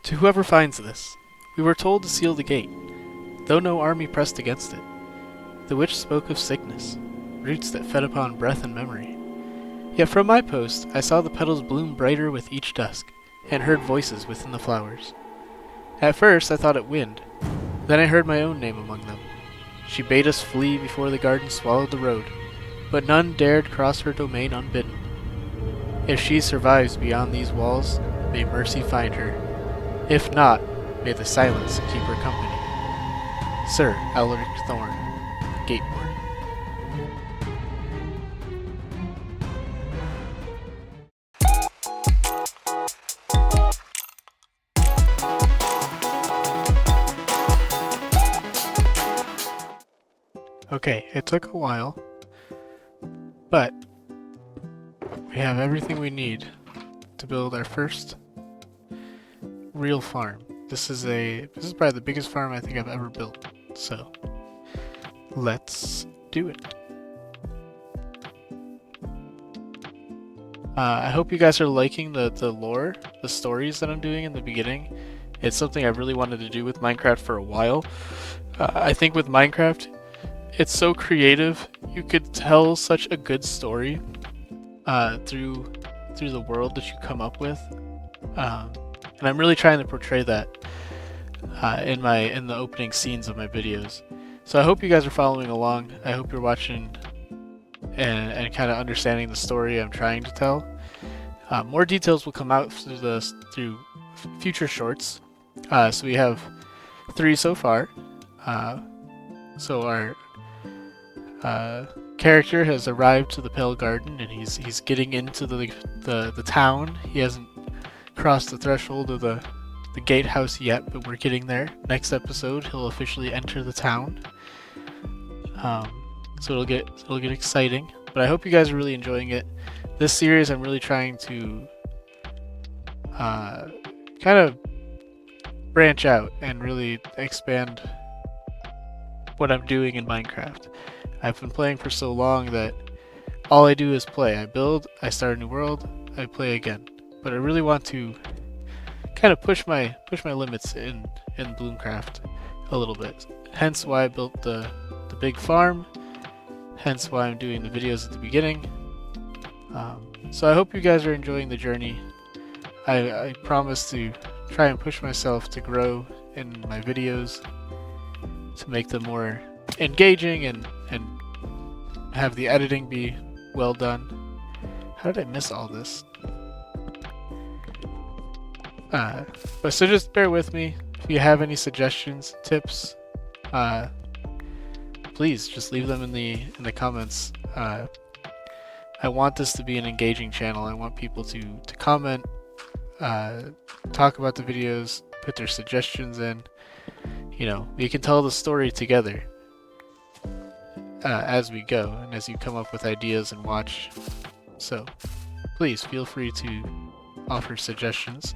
To whoever finds this, we were told to seal the gate, though no army pressed against it. The witch spoke of sickness, roots that fed upon breath and memory. Yet from my post I saw the petals bloom brighter with each dusk, and heard voices within the flowers. At first I thought it wind, then I heard my own name among them. She bade us flee before the garden swallowed the road, but none dared cross her domain unbidden. If she survives beyond these walls, may mercy find her. If not, may the silence keep her company. Sir Alaric Thorn, Gateward. Okay, it took a while, but we have everything we need to build our first real farm. This is probably the biggest farm I think I've ever built. So let's do it. I hope you guys are liking the lore, the stories that I'm doing in the beginning. It's something I've really wanted to do with Minecraft for a while. I think with Minecraft, it's so creative. You could tell such a good story through the world that you come up with, and I'm really trying to portray that in the opening scenes of my videos. So I hope you guys are following along. I hope you're watching and kind of understanding the story I'm trying to tell. More details will come out through future shorts. So we have 3 so far. So our character has arrived to the Pale Garden, and he's getting into the town. He hasn't crossed the threshold of the gatehouse yet, but we're getting there. Next episode, he'll officially enter the town. So it'll get exciting. But I hope you guys are really enjoying it. This series, I'm really trying to kind of branch out and really expand what I'm doing in Minecraft. I've been playing for so long that all I do is play. I build, I start a new world, I play again. But I really want to kind of push my limits in Bloomcraft a little bit. Hence why I built the big farm. Hence why I'm doing the videos at the beginning. So I hope you guys are enjoying the journey. I promise to try and push myself to grow in my videos, to make them more engaging and have the editing be well done. How did I miss all this? But so just bear with me. If you have any suggestions, tips, please just leave them in the comments. I want this to be an engaging channel. I want people to comment, talk about the videos, put their suggestions in. You know, we can tell the story together as we go and as you come up with ideas and watch. So please feel free to offer suggestions.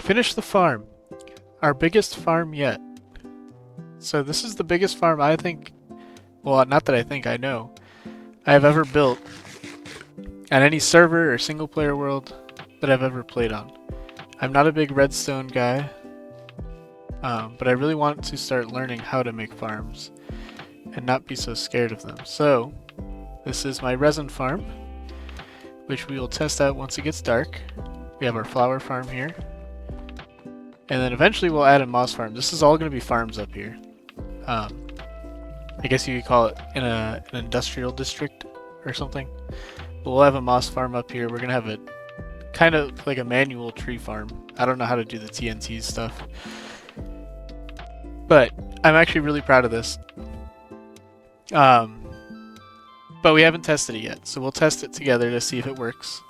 finished the farm. Our biggest farm yet. So this is the biggest farm I think, well, not that I think, I know, I have ever built on any server or single player world that I've ever played on. I'm not a big redstone guy, but I really want to start learning how to make farms and not be so scared of them. So this is my resin farm, which we will test out once it gets dark. We have our flower farm here. And then eventually we'll add a moss farm. This is all going to be farms up here. I guess you could call it in an industrial district or something. But we'll have a moss farm up here. We're going to have a kind of like a manual tree farm. I don't know how to do the TNT stuff. But I'm actually really proud of this. But we haven't tested it yet. So we'll test it together to see if it works.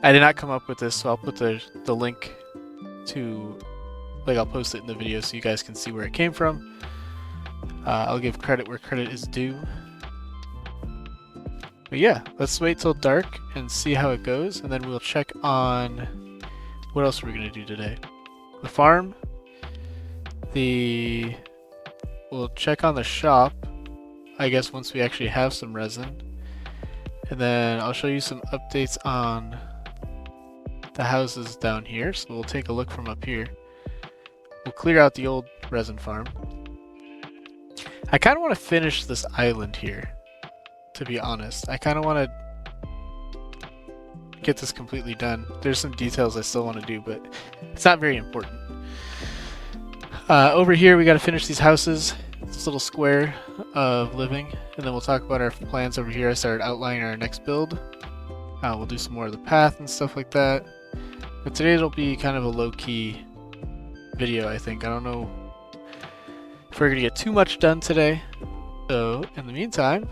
I did not come up with this, so I'll put the link to, like, I'll post it in the video so you guys can see where it came from. I'll give credit where credit is due. But yeah, let's wait till dark and see how it goes, and then we'll check on what else are we gonna do today. The farm, we'll check on the shop, I guess once we actually have some resin, and then I'll show you some updates on the houses down here. So we'll take a look from up here. We'll clear out the old resin farm. I kind of want to finish this island here, to be honest. I kind of want to get this completely done. There's some details I still want to do, but it's not very important. Over here we got to finish these houses, this little square of living, and then we'll talk about our plans over here. I started outlining our next build. We'll do some more of the path and stuff like that. But today it'll be kind of a low-key video, I think. I don't know if we're going to get too much done today. So, in the meantime,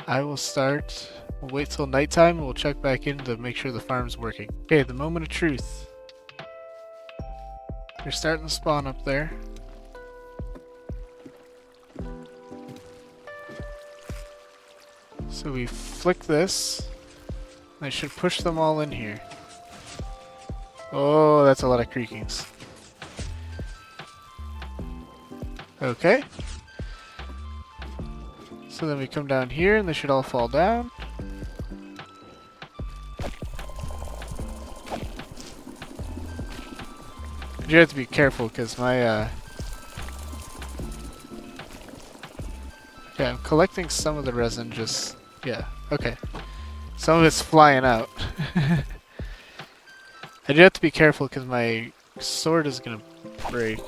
I will start. We'll wait till nighttime and we'll check back in to make sure the farm's working. Okay, the moment of truth. They're starting to spawn up there. So we flick this. I should push them all in here. Oh, that's a lot of creakings. Okay. So then we come down here and they should all fall down. You have to be careful because my yeah, I'm collecting some of the resin, just yeah, okay. Some of it's flying out. I do have to be careful because my sword is gonna break.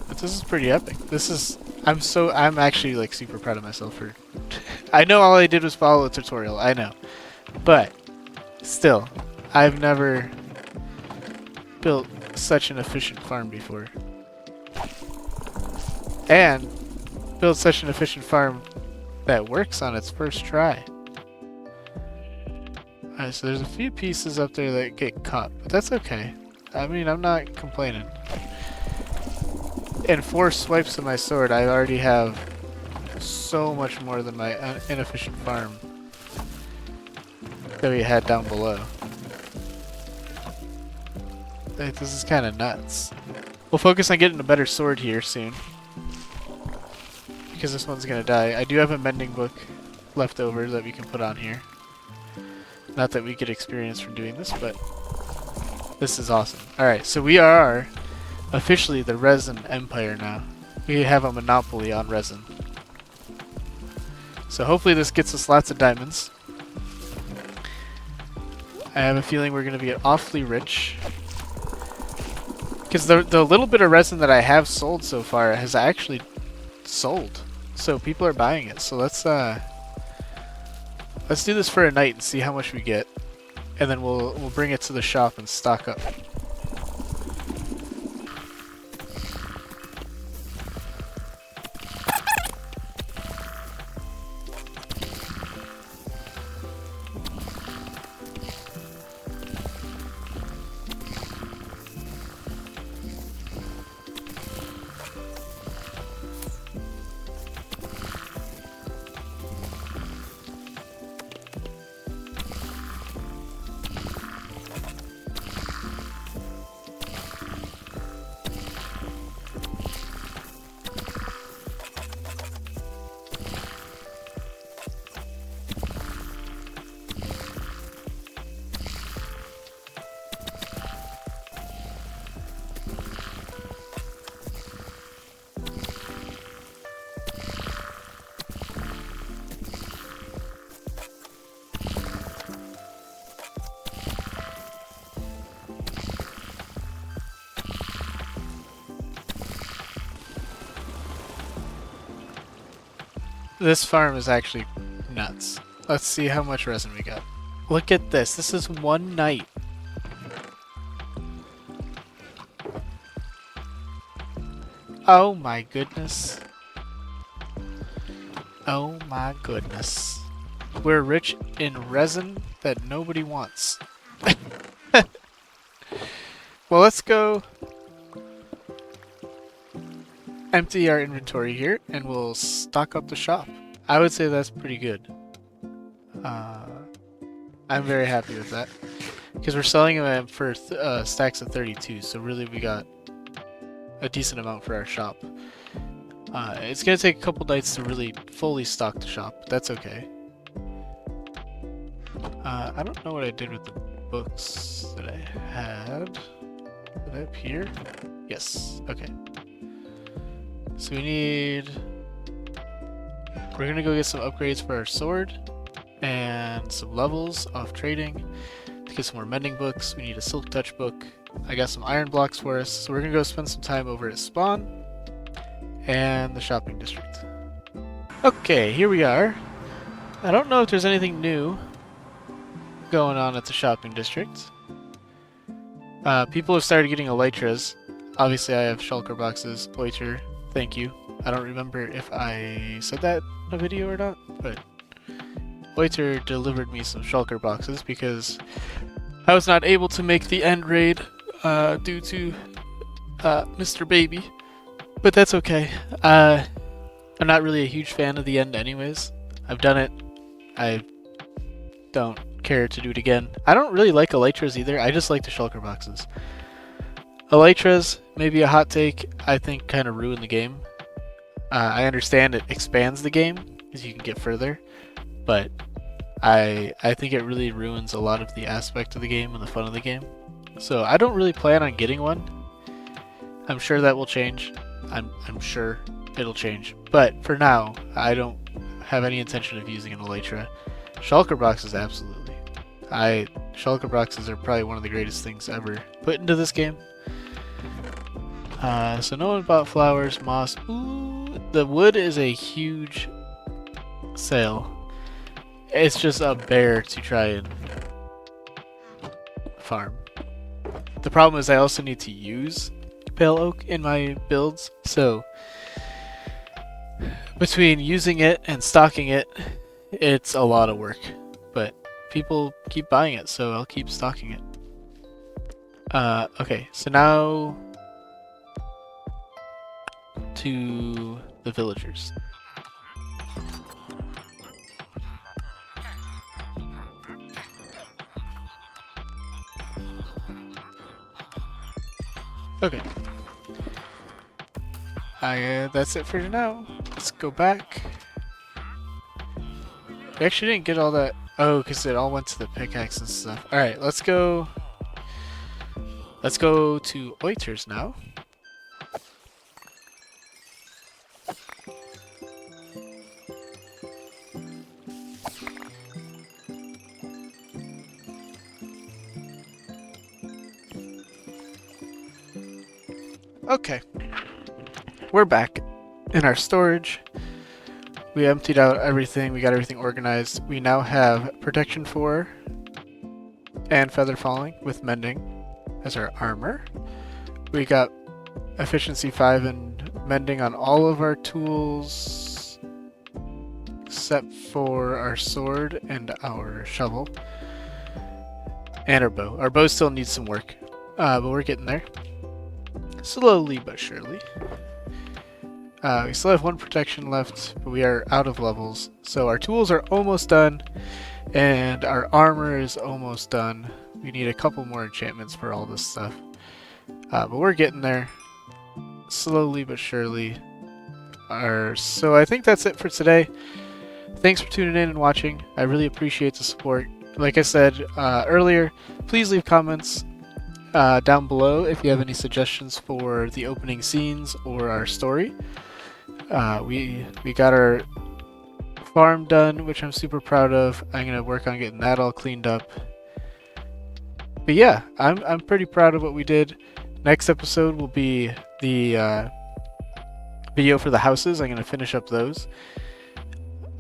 But this is pretty epic. This is I'm actually like super proud of myself for I know all I did was follow a tutorial, I know. But still, I've never built such an efficient farm before. And built such an efficient farm that works on its first try. Alright, so there's a few pieces up there that get caught, but that's okay. I mean, I'm not complaining. In 4 swipes of my sword, I already have so much more than my inefficient farm that we had down below. Like, this is kind of nuts. We'll focus on getting a better sword here soon, because this one's gonna die. I do have a mending book left over that we can put on here. Not that we get experience from doing this, but this is awesome. Alright, so we are officially the resin empire now. We have a monopoly on resin. So hopefully this gets us lots of diamonds. I have a feeling we're going to get awfully rich. Because the little bit of resin that I have sold so far has actually sold. So people are buying it. So let's do this for a night and see how much we get. And then we'll bring it to the shop and stock up. This farm is actually nuts. Let's see how much resin we got. Look at this. This is one night. Oh my goodness. Oh my goodness. We're rich in resin that nobody wants. Well, let's go empty our inventory here and we'll stock up the shop. I would say that's pretty good. I'm very happy with that because we're selling them for stacks of 32, so really we got a decent amount for our shop. It's gonna take a couple nights to really fully stock the shop, but that's okay. I don't know what I did with the books that I had. Did I appear? Yes. Okay. So we're gonna go get some upgrades for our sword and some levels off trading to get some more mending books. We need a silk touch book. I got some iron blocks for us, so we're gonna go spend some time over at spawn and the shopping district. Okay, here we are. I don't know if there's anything new going on at the shopping district. People have started getting elytras. Obviously I have shulker boxes. Oiter, thank you. I don't remember if I said that in a video or not, but Oiter delivered me some shulker boxes because I was not able to make the end raid due to Mr. Baby. But that's okay. I'm not really a huge fan of the end anyways. I've done it. I don't care to do it again. I don't really like elytras either. I just like the shulker boxes. Elytras, maybe a hot take, I think kind of ruin the game. I understand it expands the game because you can get further, but I think it really ruins a lot of the aspect of the game and the fun of the game. So I don't really plan on getting one. I'm sure that will change. I'm sure it'll change. But for now, I don't have any intention of using an elytra. Shulker boxes, absolutely. Shulker boxes are probably one of the greatest things ever put into this game. So no one bought flowers, moss. Ooh, the wood is a huge sale. It's just a bear to try and farm. The problem is I also need to use pale oak in my builds, so between using it and stocking it, it's a lot of work. But people keep buying it, so I'll keep stocking it. Okay, so now to the villagers. Okay. That's it for now. Let's go back. We actually didn't get all that. Oh, because it all went to the pickaxe and stuff. Alright, let's go. Let's go to Oiters now. Okay. We're back in our storage. We emptied out everything. We got everything organized. We now have protection 4 and feather falling with mending as our armor. We got efficiency 5 and mending on all of our tools except for our sword and our shovel and our bow. Our bow still needs some work, but we're getting there. Slowly but surely. We still have one protection left, but we are out of levels. So our tools are almost done, and our armor is almost done. We need a couple more enchantments for all this stuff. But we're getting there. Slowly but surely. So I think that's it for today. Thanks for tuning in and watching. I really appreciate the support. Like I said earlier, please leave comments down below if you have any suggestions for the opening scenes or our story. We got our farm done, which I'm super proud of. I'm gonna work on getting that all cleaned up. But yeah, I'm pretty proud of what we did. Next episode will be the video for the houses. I'm gonna finish up those.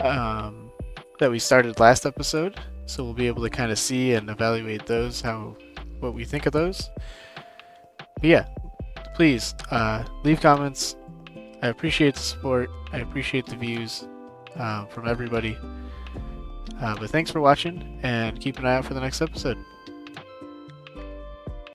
that we started last episode, so we'll be able to kind of see and evaluate those, what we think of those. But yeah, please leave comments. I appreciate the support. I appreciate the views from everybody. But thanks for watching, and keep an eye out for the next episode.